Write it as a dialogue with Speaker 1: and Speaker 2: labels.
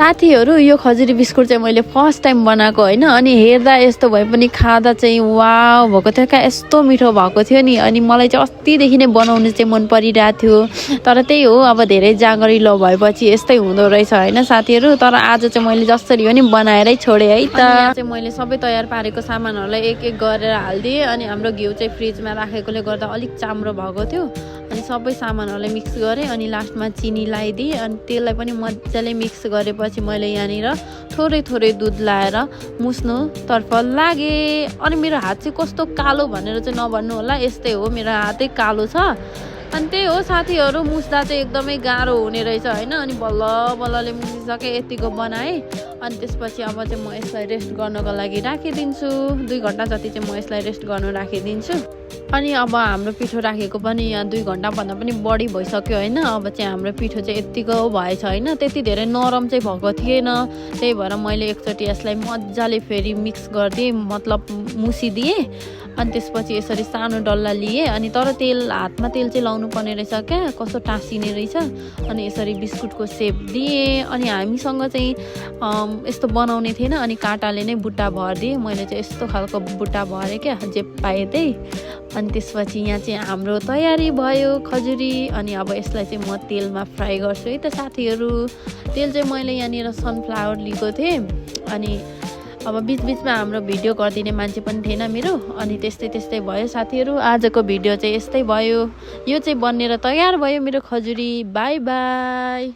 Speaker 1: साथीहरू यो खजुरी बिस्कुट चाहिँ मैले फर्स्ट टाइम बनाएको होइन अनि हेर्दा यस्तो भए पनि खाँदा चाहिँ वाउ भएको थियो क्या यस्तो मिठो भएको थियो नि अनि मलाई चाहिँ अस्तिदेखि नै बनाउनु चाहिँ मन परिरहेको थियो तर त्यही हो अब धेरै जाँगरिलो भएपछि यस्तै हुँदो रहेछ होइन साथीहरू तर आज चाहिँ मैले जसरी हो नि बनाएरै छोडेँ है त यहाँ चाहिँ मैले सबै तयार पारेको सामानहरूलाई एक एक गरेर हालिदिएँ अनि हाम्रो घिउ चाहिँ फ्रिजमा राखेकोले गर्दा अलिक चाम्रो भएको थियो अनि सबै सामानहरूलाई मिक्स गरेँ अनि लास्टमा चिनी लगाइदिएँ अनि त्यसलाई पनि मजाले मिक्स गरेपछि मैले यहाँनिर थोरै थोरै दुध लाएर मुस्नुतर्फ लागेँ अनि मेरो हात चाहिँ कस्तो कालो भनेर चाहिँ नभन्नु होला यस्तै हो मेरो हातै कालो छ अनि त्यही हो साथीहरू मुस्दा चाहिँ एकदमै गाह्रो हुने रहेछ होइन अनि बल्ल बल्लले मुसिसकेँ यतिको बनाएँ अनि त्यसपछि अब चाहिँ म यसलाई रेस्ट गर्नको लागि राखिदिन्छु 2 घन्टा जति चाहिँ म यसलाई रेस्ट गर्नु राखिदिन्छु अनि अब हाम्रो पिठो राखेको पनि यहाँ 2 घन्टाभन्दा पनि बढी भइसक्यो होइन अब चाहिँ हाम्रो पिठो चाहिँ यत्तिको भएछ होइन त्यति धेरै नरम चाहिँ भएको थिएन त्यही भएर मैले एकचोटि यसलाई मजाले फेरि मिक्स गरिदिएँ मतलब मुसिदिएँ अनि त्यसपछि यसरी सानो डल्ला लिएँ अनि तर हातमा तेल चाहिँ लाउनु पर्ने रहेछ क्या कस्तो टाँसिने रहेछ अनि यसरी बिस्कुटको सेप दिएँ अनि हामीसँग चाहिँ यस्तो बनाउने थिएन अनि काँटाले नै बुट्टा भरिदिएँ मैले चाहिँ यस्तो खालको बुट्टा भरेँ क्या जे पाएँ त्यही अनि त्यसपछि यहाँ चाहिँ हाम्रो तयारी भयो खजुरी अनि अब यसलाई चाहिँ म तेलमा फ्राई गर्छु है त साथीहरू तेल चाहिँ मैले यहाँनिर सनफ्लावर लिएको थिएँ अनि अब बिचबिचमा हाम्रो भिडियो गरिदिने मान्छे पनि थिएन मेरो अनि त्यस्तै भयो साथीहरू आजको भिडियो चाहिँ यस्तै भयो यो चाहिँ बनेर तयार भयो मेरो खजुरी बाई बाई।